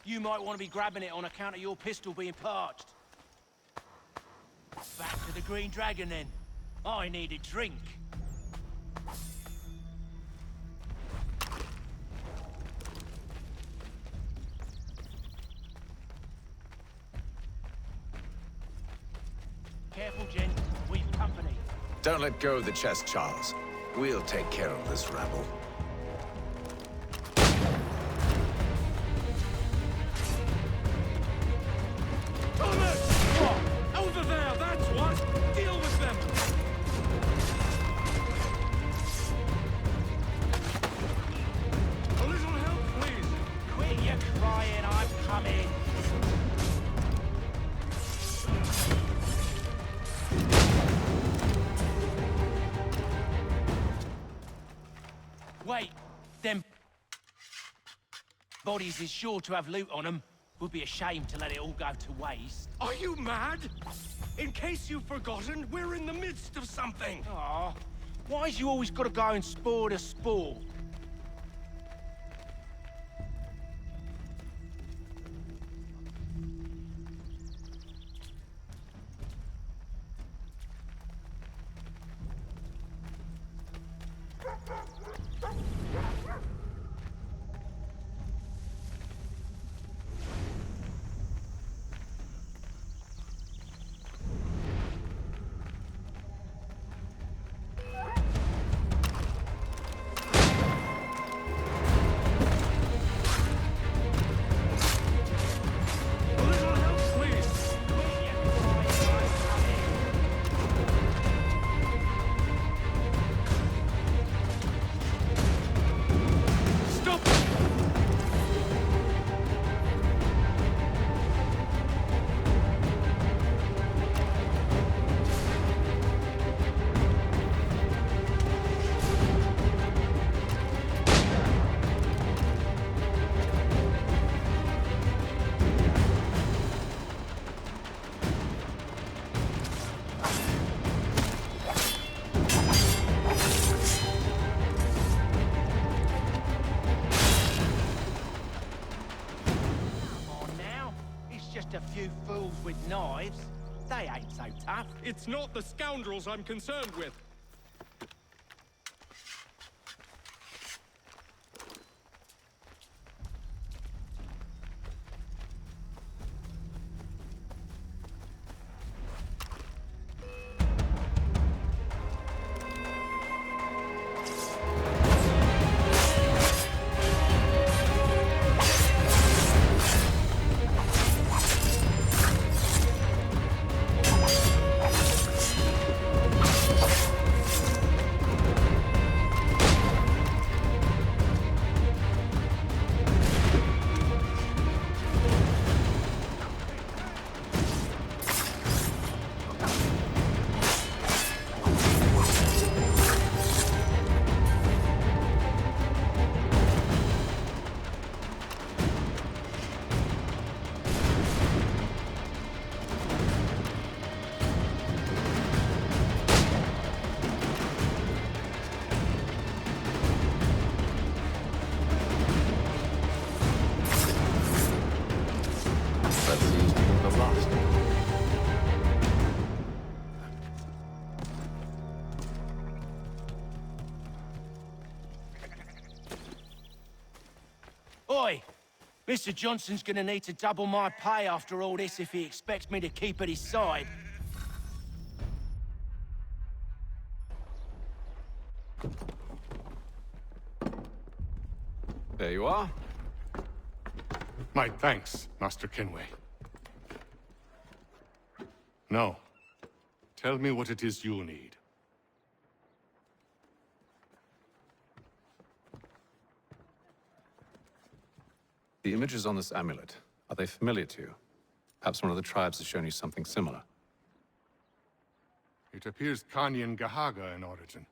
You might want to be grabbing it on account of your pistol being parched. Back to the Green Dragon, then. I need a drink. Careful, gent. We've company. Don't let go of the chest, Charles. We'll take care of this rabble. Thomas! What? Over there, that's what! Deal with them! A little help, please. Quit your crying, I'm coming. Wait, them bodies is sure to have loot on them. Would be a shame to let it all go to waste. Are you mad? In case you've forgotten, we're in the midst of something. Aw, why's you always gotta go and spoil the sport? A little help, please. Stop! Come on now, it's just a few fools with knives. They ain't so tough. It's not the scoundrels I'm concerned with. That seems to be the last. Oi! Mr. Johnson's gonna need to double my pay after all this if he expects me to keep at his side. There you are. My thanks, Master Kenway. Now, tell me what it is you need. The images on this amulet, are they familiar to you? Perhaps one of the tribes has shown you something similar. It appears Kanyan Gahaga in origin.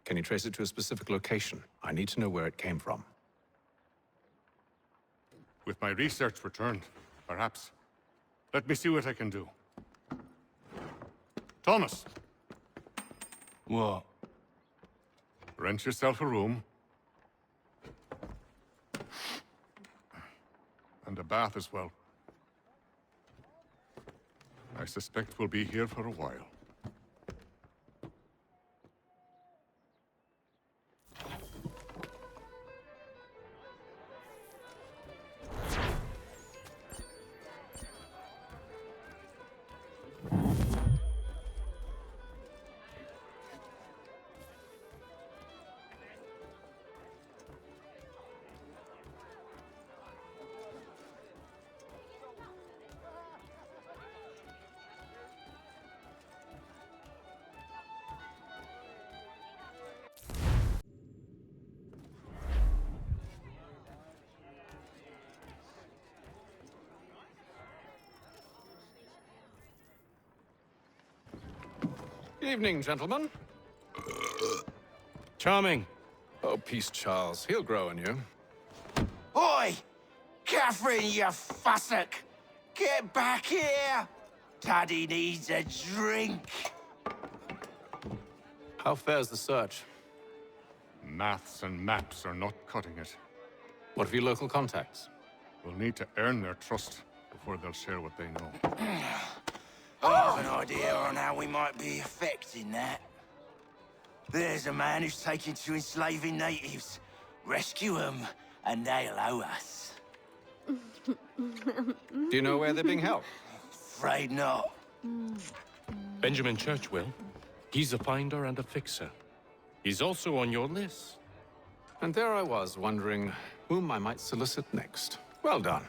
Can you trace it to a specific location? I need to know where it came from. With my research returned, perhaps. Let me see what I can do. Thomas! What? Rent yourself a room. and a bath as well. I suspect we'll be here for a while. Evening, gentlemen. Charming. Oh, peace, Charles. He'll grow on you. Oi! Catherine, you fussock! Get back here! Taddy needs a drink. How fares the search? Maths and maps are not cutting it. What of your local contacts? We'll need to earn their trust before they'll share what they know. I have an idea on how we might be affecting that. There's a man who's taken to enslaving natives. Rescue them, and they'll owe us. Do you know where they're being held? Afraid not. Benjamin Church will. He's a finder and a fixer. He's also on your list. And there I was, wondering whom I might solicit next. Well done.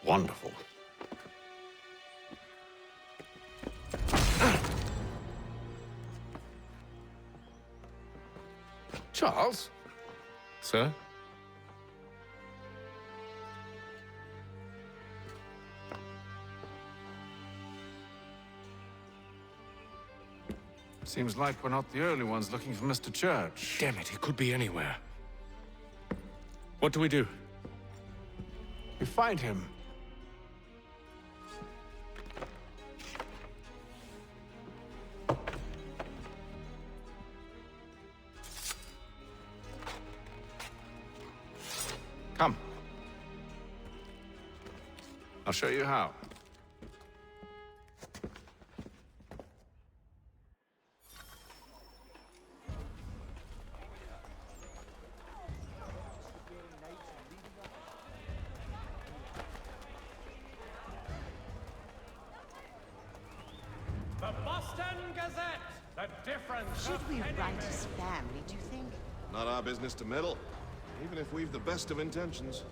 Wonderful. Charles? Sir? Seems like we're not the only ones looking for Mr. Church. Damn it, he could be anywhere. What do we do? We find him. Come. I'll show you how. The Boston Gazette! The difference. Should we write his family, do you think? Not our business to meddle, even if we've the best of intentions.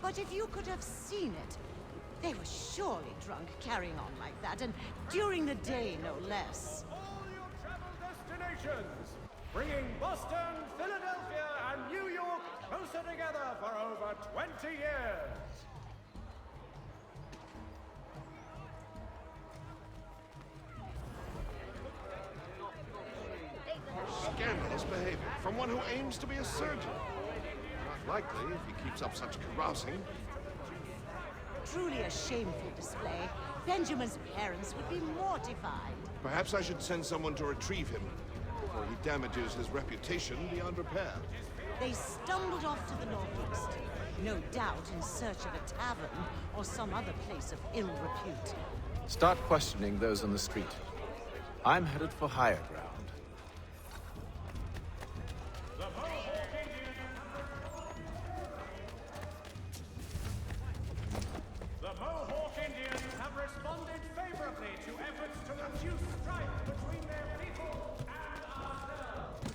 But if you could have seen it, they were surely drunk carrying on like that, and during the day, no less. All your travel destinations, bringing Boston, Philadelphia, and New York closer together for over 20 years. Scandalous behavior from one who aims to be a surgeon. Not likely if he keeps up such carousing. Truly a shameful display. Benjamin's parents would be mortified. Perhaps I should send someone to retrieve him before he damages his reputation beyond repair. They stumbled off to the northeast, no doubt in search of a tavern or some other place of ill repute. Start questioning those on the street. I'm headed for higher ground. The Mohawk Indians have responded favorably to efforts to reduce strife between their people and ourselves.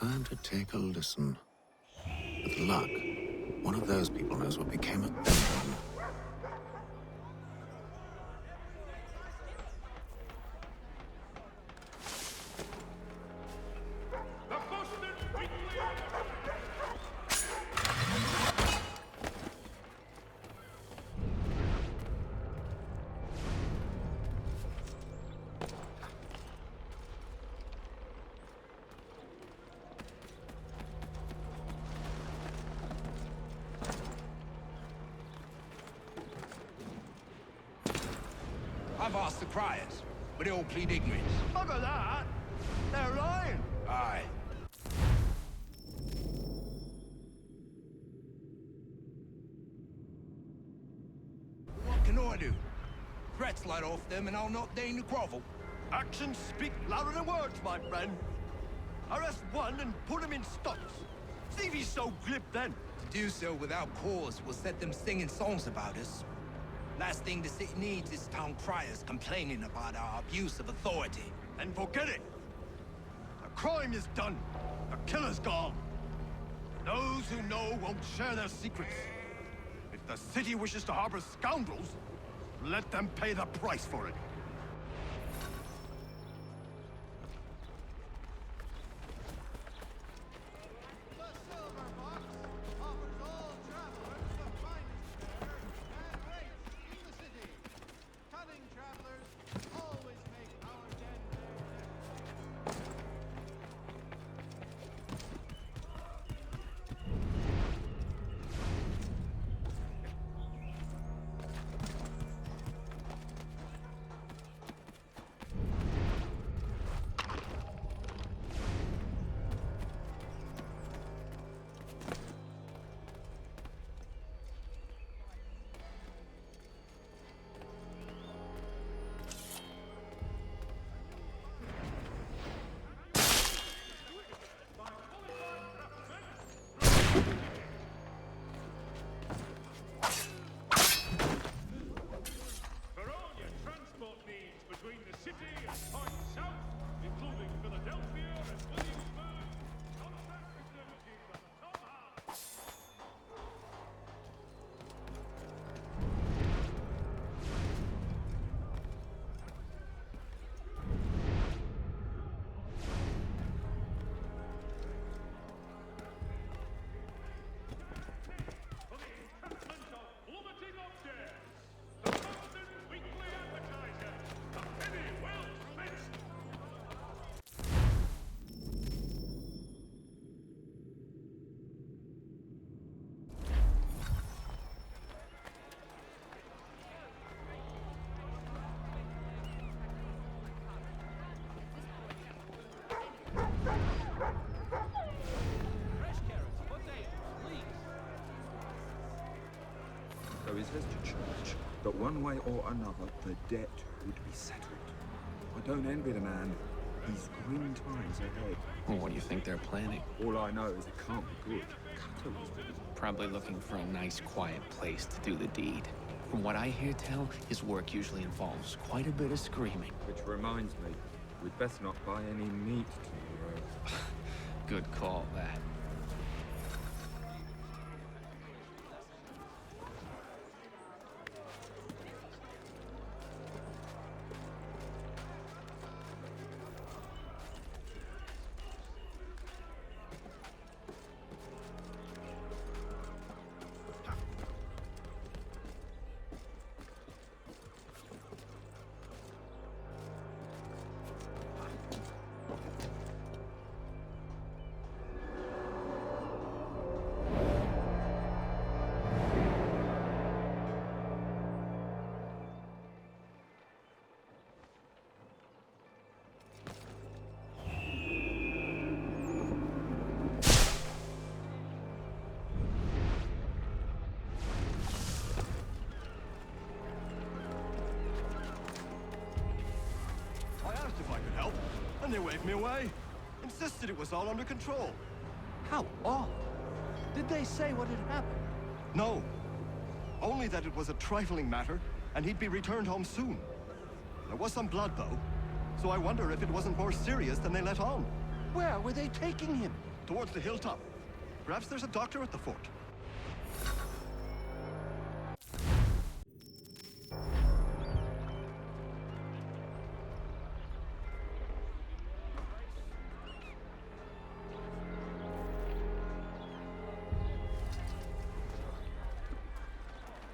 time to take a listen. With luck, one of those people knows what became of Benjamin. I've asked the criers, but they all plead ignorance. Bugger that! They're lying! Aye. What can I do? Threats light off them and I'll not deign to grovel. Actions speak louder than words, my friend. Arrest one and put him in stocks. See if he's so glib then. To do so without cause will set them singing songs about us. Last thing the city needs is town criers complaining about our abuse of authority. And forget it. The crime is done. The killer's gone. Those who know won't share their secrets. If the city wishes to harbor scoundrels, let them pay the price for it. So he says to church that one way or another the debt would be settled. I don't envy the man. He's grim times ahead. Well, what do you think they're planning? All I know is it can't be good. Cutter's Probably looking for a nice, quiet place to do the deed. From what I hear tell, his work usually involves quite a bit of screaming. Which reminds me, we'd best not buy any meat tomorrow. Good call, that. And they waved me away. Insisted it was all under control. How odd. Did they say what had happened? No. Only that it was a trifling matter, and he'd be returned home soon. There was some blood, though. So I wonder if it wasn't more serious than they let on. Where were they taking him? towards the hilltop. Perhaps there's a doctor at the fort.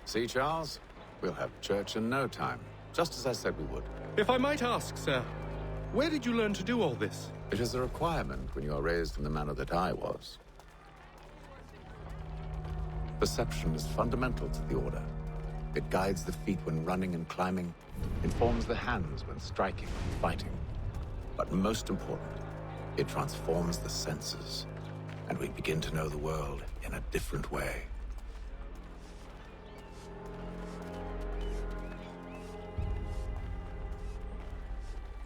See, Charles? We'll have church in no time, just as I said we would. If I might ask, sir, where did you learn to do all this? It is a requirement when you are raised in the manner that I was. Perception is fundamental to the Order. It guides the feet when running and climbing, informs the hands when striking and fighting. But most important, it transforms the senses, and we begin to know the world in a different way.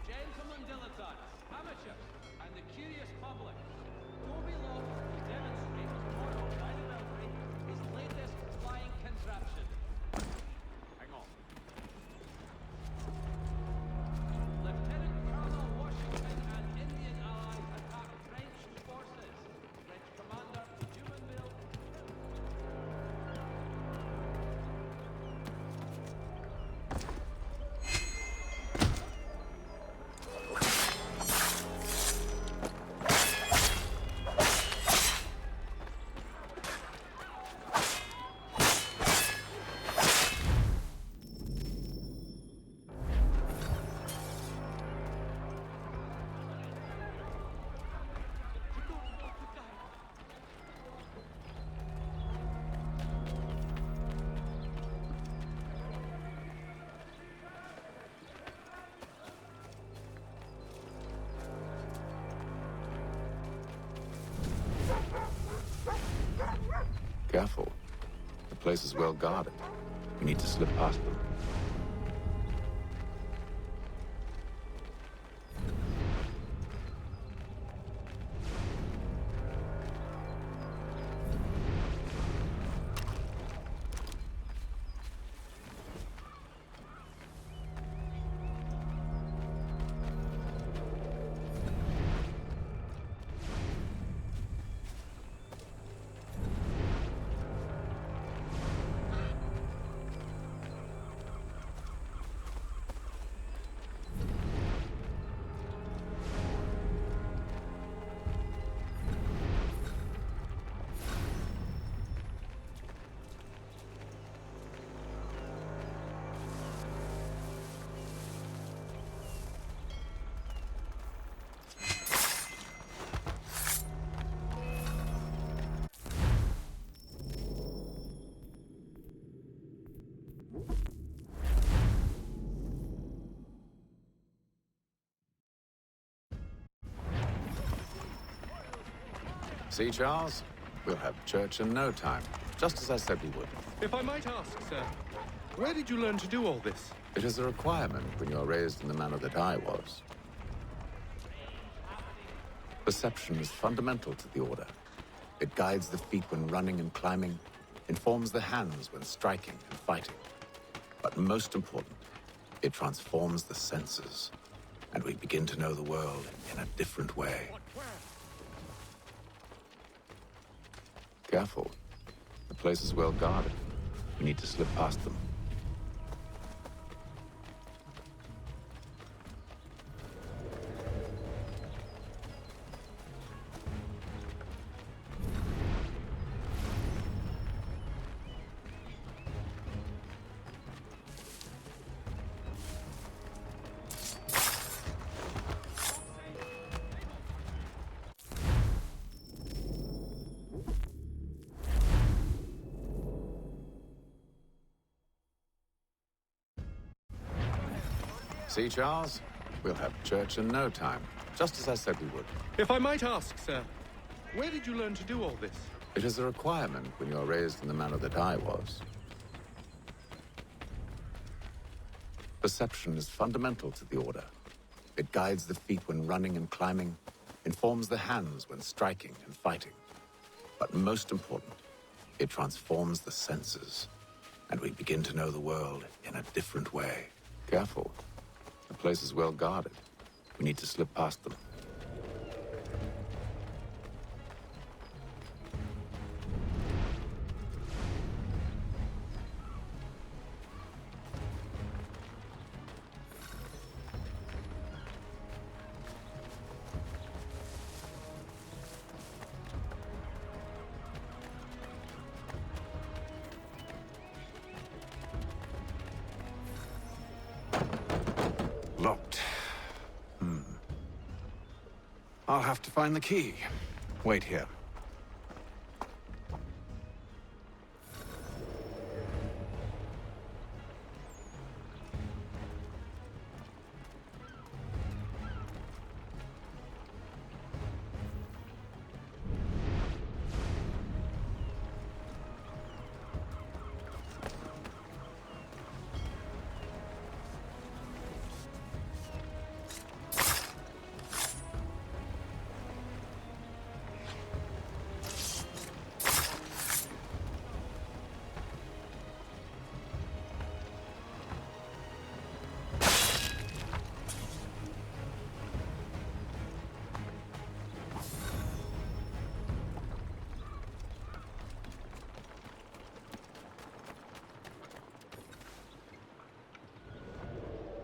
Gentlemen dilettantes, amateurs, and the curious public, Toby Locke will demonstrate tomorrow by the Belfry his latest flying contraption. Hang on. Lieutenant Colonel Washington and Indian allies attack French forces. French commander Jumonville. Careful. The place is well guarded. We need to slip past them. See, Charles? We'll have church in no time, just as I said we would. If I might ask, sir, where did you learn to do all this? It is a requirement when you are raised in the manner that I was. Perception is fundamental to the Order. It guides the feet when running and climbing, informs the hands when striking and fighting. But most important, it transforms the senses, and we begin to know the world in a different way. Careful. The place is well guarded. We need to slip past them. See, Charles? We'll have church in no time, just as I said we would. If I might ask, sir, where did you learn to do all this? It is a requirement when you are raised in the manner that I was. Perception is fundamental to the Order. It guides the feet when running and climbing, informs the hands when striking and fighting. But most important, it transforms the senses, and we begin to know the world in a different way. Careful. The place is well guarded. We need to slip past them. I'll have to find the key. Wait here.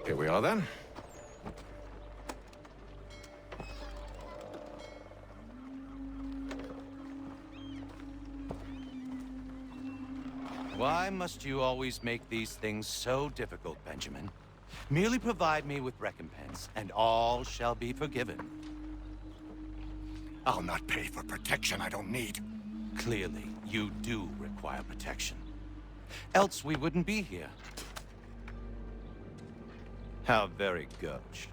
Here we are, then. Why must you always make these things so difficult, Benjamin? Merely provide me with recompense, and all shall be forgiven. I'll not pay for protection I don't need. Clearly, you do require protection. Else we wouldn't be here. How very gauche.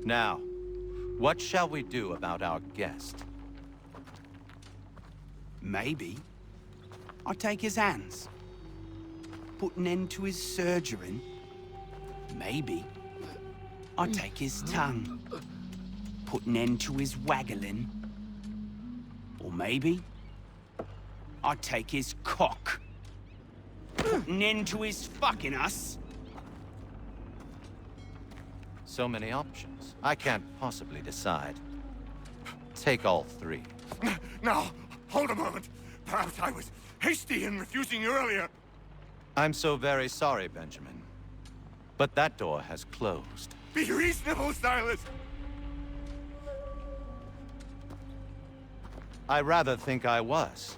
Now, what shall we do about our guest? Maybe I'll take his hands. Put an end to his surgering. Maybe I'll take his tongue. Put an end to his waggling. Or maybe I'll take his cock. Put an end to his fucking us. So many options. I can't possibly decide. Take all three. Now, hold a moment. Perhaps I was hasty in refusing you earlier. I'm so very sorry, Benjamin. But that door has closed. Be reasonable, Silas! I rather think I was.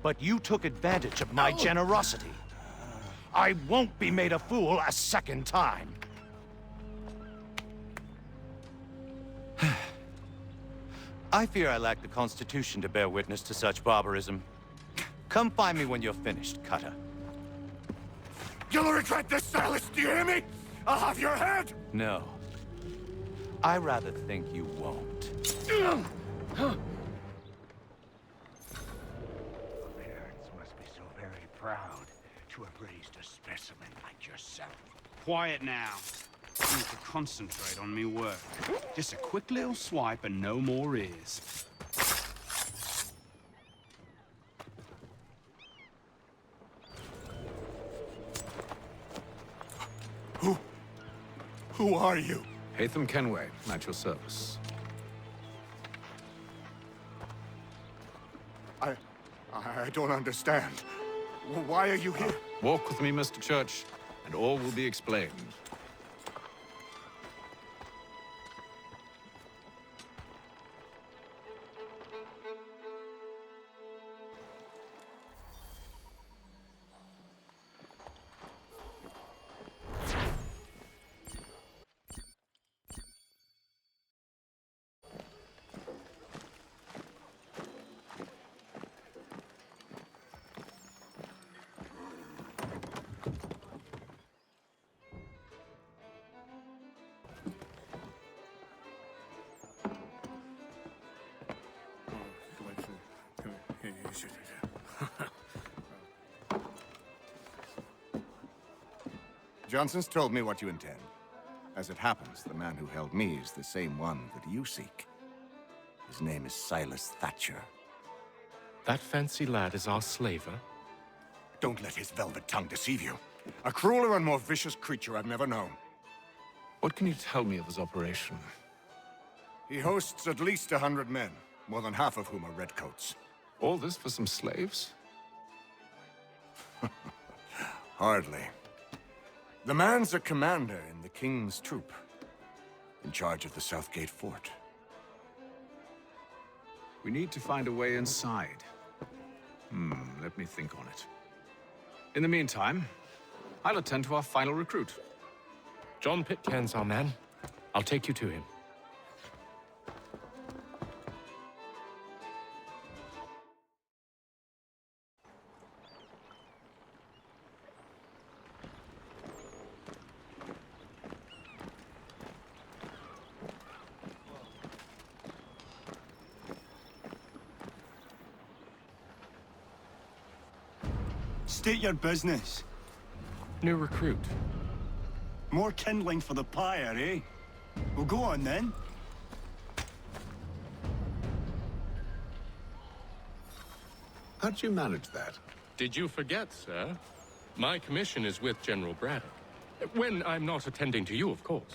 But you took advantage of my generosity. I won't be made a fool a second time. I fear I lack the constitution to bear witness to such barbarism. Come find me when you're finished, Cutter. You'll regret this, Silas, do you hear me? I'll have your head! No. I rather think you won't. Parents must be so very proud to have raised a specimen like yourself. Quiet now. I need to concentrate on me work. Just a quick little swipe and no more is. Who are you? Hatham Kenway, at your service. I don't understand. Why are you here? Walk with me, Mr. Church, and all will be explained. Johnson's told me what you intend. As it happens, the man who held me is the same one that you seek. His name is Silas Thatcher. That fancy lad is our slaver? Don't let his velvet tongue deceive you. A crueler and more vicious creature I've never known. What can you tell me of his operation? He hosts at least 100 men, more than half of whom are redcoats. All this for some slaves? Hardly. The man's a commander in the King's troop, in charge of the Southgate Fort. We need to find a way inside. Let me think on it. In the meantime, I'll attend to our final recruit. John Pitcairn's our man. I'll take you to him. state your business. New recruit. More kindling for the pyre, eh? Well, go on then. How'd you manage that? Did you forget, sir? My commission is with General Braddock. When I'm not attending to you, of course.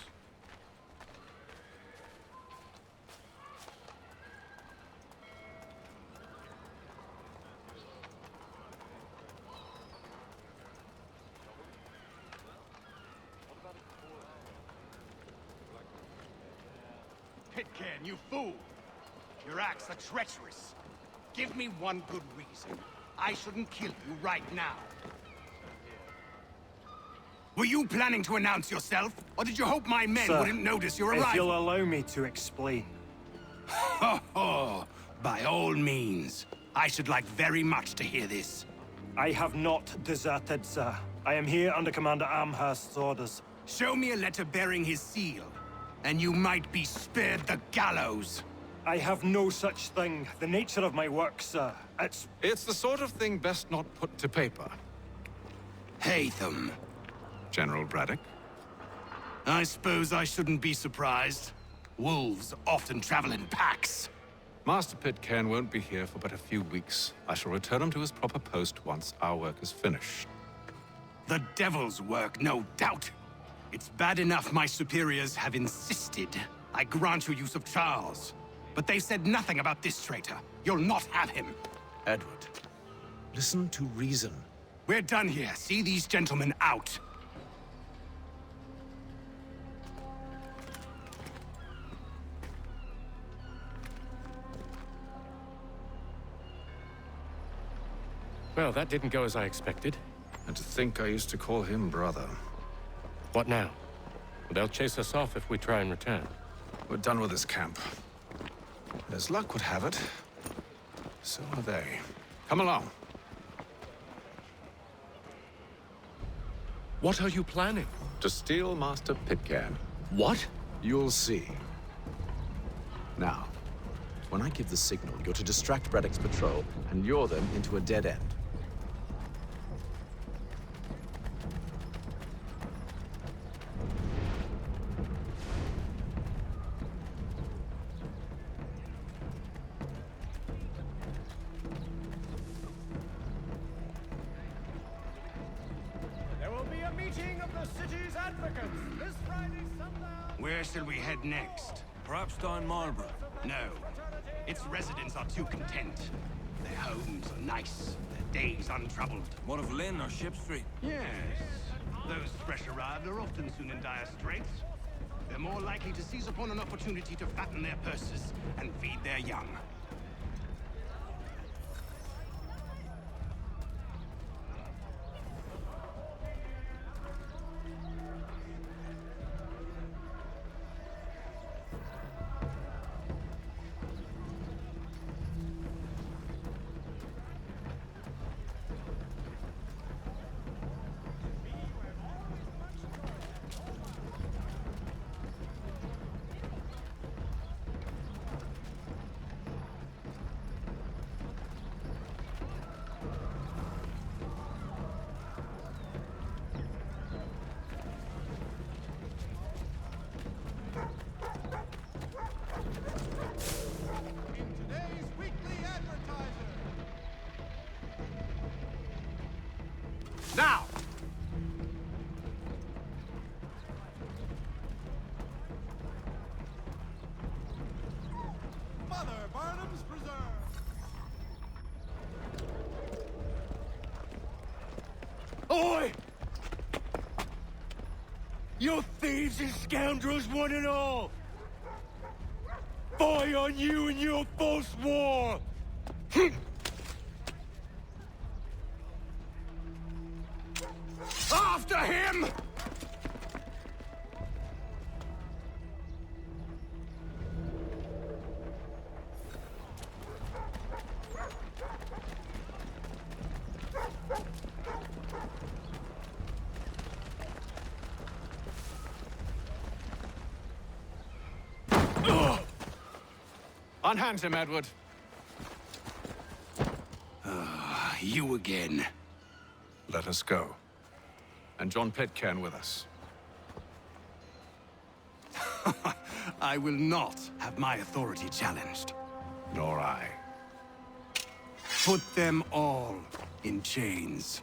Pitcairn, you fool! Your acts are treacherous. Give me one good reason. I shouldn't kill you right now. Were you planning to announce yourself? Or did you hope my men Sir, wouldn't notice your arrival? if you'll allow me to explain. Ho ho! By all means. I should like very much to hear this. I have not deserted, sir. I am here under Commander Amherst's orders. Show me a letter bearing his seal, and you might be spared the gallows. I have no such thing. The nature of my work, sir, It's the sort of thing best not put to paper. Hatham. General Braddock? I suppose I shouldn't be surprised. Wolves often travel in packs. Master Pitcairn won't be here for but a few weeks. I shall return him to his proper post once our work is finished. The devil's work, no doubt. It's bad enough my superiors have insisted I grant you use of Charles. But they've said nothing about this traitor. You'll not have him. Edward, listen to reason. We're done here. See these gentlemen out. Well, that didn't go as I expected. And to think I used to call him brother. What now? They'll chase us off if we try and return. We're done with this camp. And as luck would have it, so are they. Come along. What are you planning? To steal Master Pitcairn. What? You'll see. Now, when I give the signal, you're to distract Braddock's patrol and lure them into a dead end. There will be a meeting of the city's advocates this Friday sundown. Where shall we head next? Perhaps down Marlborough. No. Its residents are too content. Their homes are nice, their days untroubled. What of Lynn or Ship Street? Yes. Those fresh arrived are often soon in dire straits. They're more likely to seize upon an opportunity to fatten their purses and feed their young. Now! Mother Barnum's Preserve. Oi! You thieves and scoundrels, one and all! Fie on you and your false war! After him! Unhand him, Edward. You again. Let us go. And John Pitcairn with us. I will not have my authority challenged. Nor I. Put them all in chains.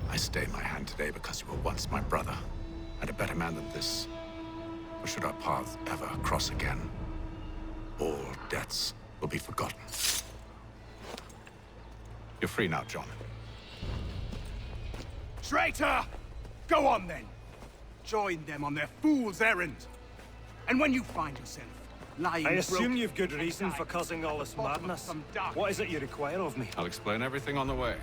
I stay my hand today because you were once my brother, and a better man than this. Or should our paths ever cross again, all debts will be forgotten. You're free now, John. Traitor! Go on then! Join them on their fool's errand. And when you find yourself lying I assume broken you've good reason for causing all this madness. What is it you require of me? I'll explain everything on the way.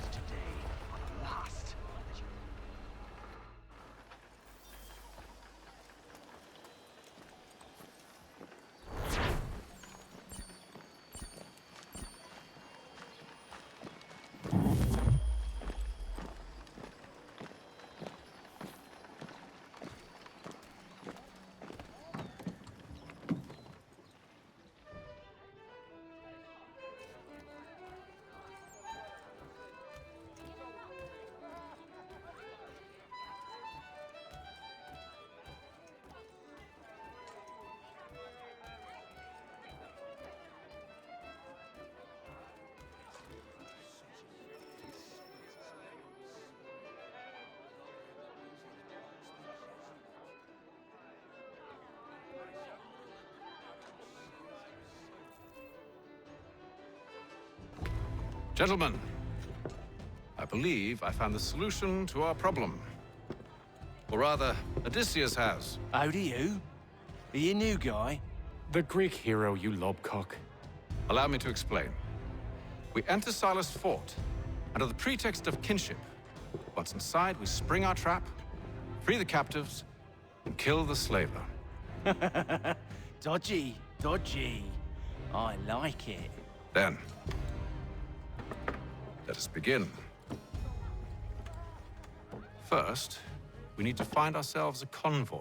Gentlemen, I believe I found the solution to our problem. Or rather, Odysseus has. How do you? Are you a new guy? The Greek hero, you lobcock. Allow me to explain. We enter Silas' fort, under the pretext of kinship. Once inside, we spring our trap, free the captives, and kill the slaver. Dodgy, dodgy. I like it. Then, let us begin. First, we need to find ourselves a convoy.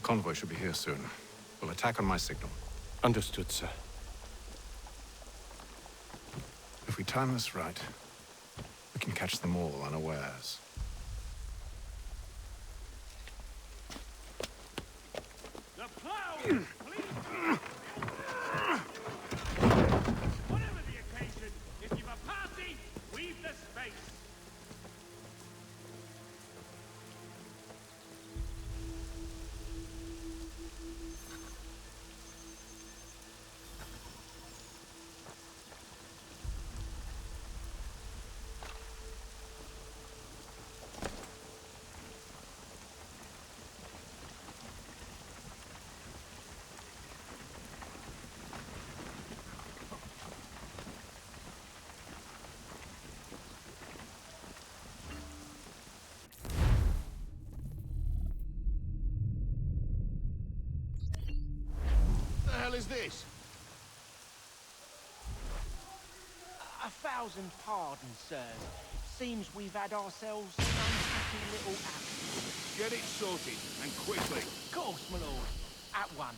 Convoy should be here soon. We'll attack on my signal. Understood, sir. If we time this right, we can catch them all unawares. The plow! Whatever the occasion, if you've a party, leave the space. The hell is this? 1,000 pardons, sirs. Seems we've had ourselves an unhappy little accident. Get it sorted, and quickly. Of course, my lord. At once.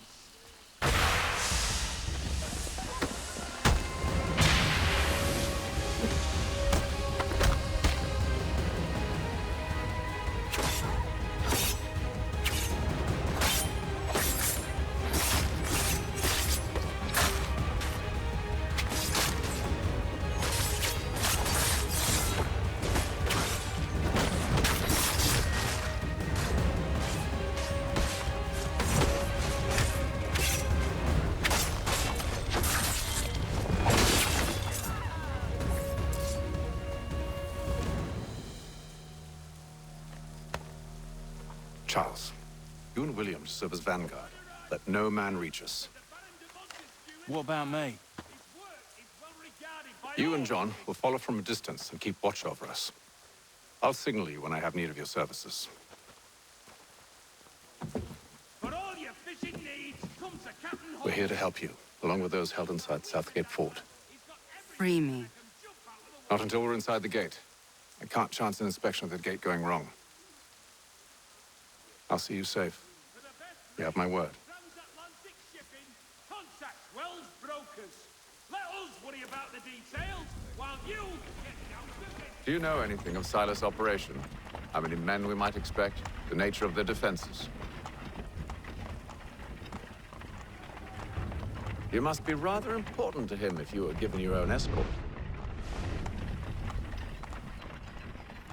Charles, you and William serve as vanguard. Let no man reach us. What about me? You and John will follow from a distance and keep watch over us. I'll signal you when I have need of your services. For all your fishing needs, comes a Captain We're here to help you, along with those held inside Southgate Fort. Free me. Not until we're inside the gate. I can't chance an inspection of the gate going wrong. I'll see you safe. You have my word. Transatlantic shipping, contact Wells Brokers. Let us worry about the details, while you get down to business. Do you know anything of Silas' operation? How many men we might expect? The nature of their defenses? You must be rather important to him if you were given your own escort.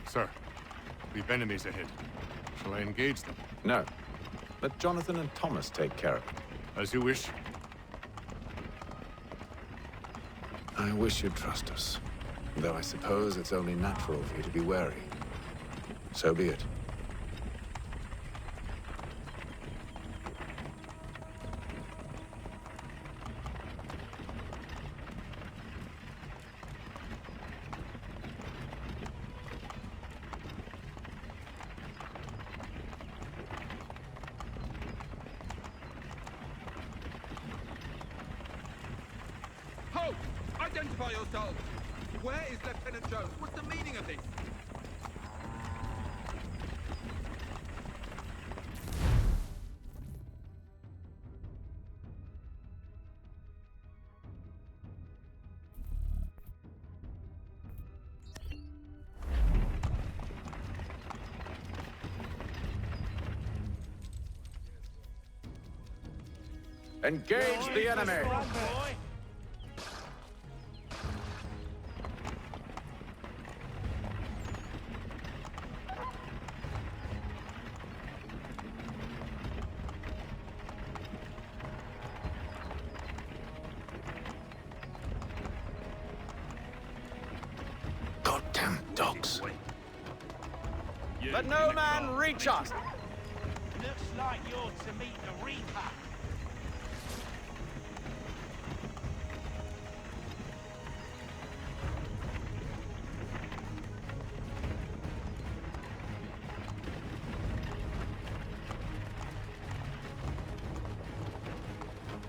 Sir, we've enemies ahead. Shall I engage them? No. Let Jonathan and Thomas take care of it. As you wish. I wish you'd trust us. Though I suppose it's only natural for you to be wary. So be it. Halt! Identify yourselves! Where is Lieutenant Jones? What's the meaning of this? Engage the enemy! Goddamn dogs. Let no man reach us! Looks like you're to meet the Reaper.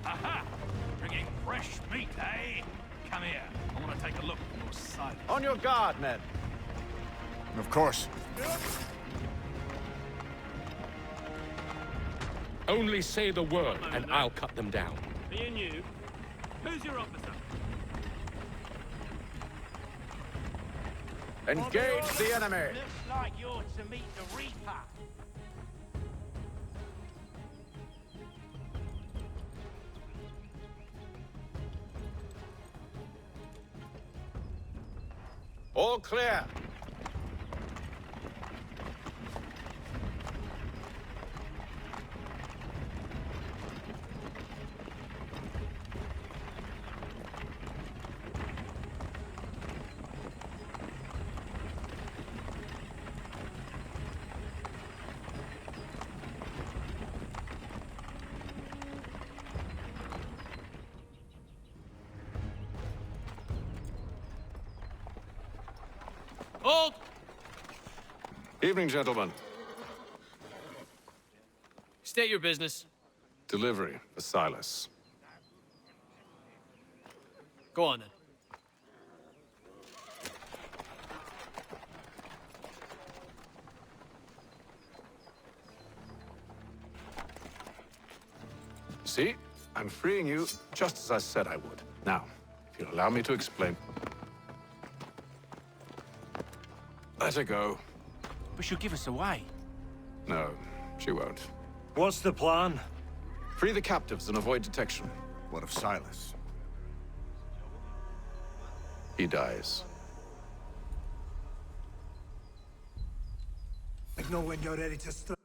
Aha! Bringing fresh meat, eh? Come here. I want to take a look at your side. On your guard, men. Of course. Only say the word, and I'll cut them down. Being you, who's your officer? Engage the enemy! Looks like you're to meet the Reaper. All clear. Hold! Evening, gentlemen. State your business. Delivery for Silas. Go on, then. See? I'm freeing you just as I said I would. Now, if you'll allow me to explain. Let her go. But she'll give us away. No, she won't. What's the plan? Free the captives and avoid detection. What of Silas? He dies. Signal when you're ready to strike.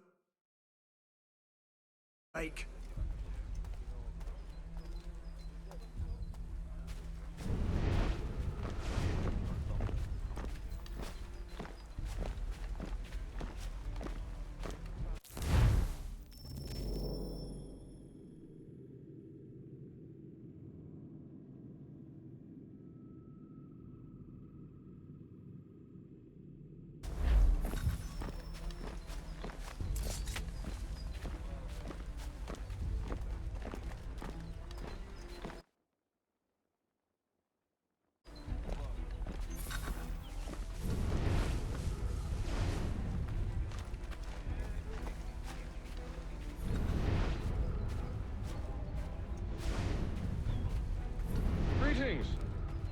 Greetings.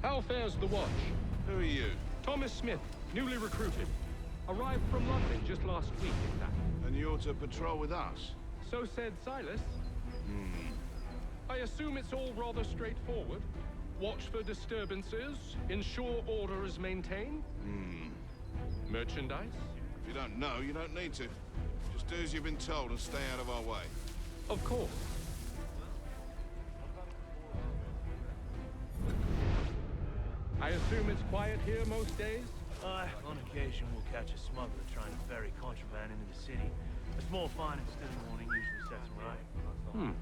How fares the watch? Who are you? Thomas Smith, newly recruited. Arrived from London just last week, in fact. And you're to patrol with us? So said Silas. I assume it's all rather straightforward. Watch for disturbances, ensure order is maintained. Merchandise? If you don't know, you don't need to. Just do as you've been told and stay out of our way. Of course. I assume it's quiet here most days? On occasion we'll catch a smuggler trying to ferry contraband into the city. A small fine instead of warning usually sets him right.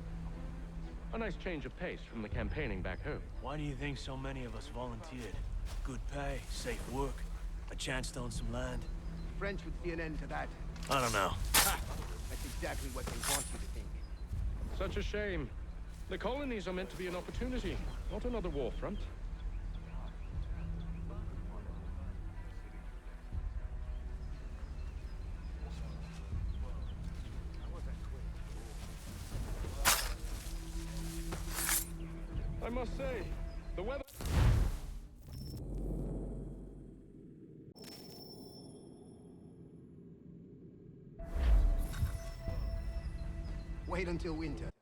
A nice change of pace from the campaigning back home. Why do you think so many of us volunteered? Good pay, safe work, a chance to own some land. French would see an end to that. I don't know. Ha! That's exactly what they want you to think. Such a shame. The colonies are meant to be an opportunity, not another war front. I must say, the weather... Wait until winter.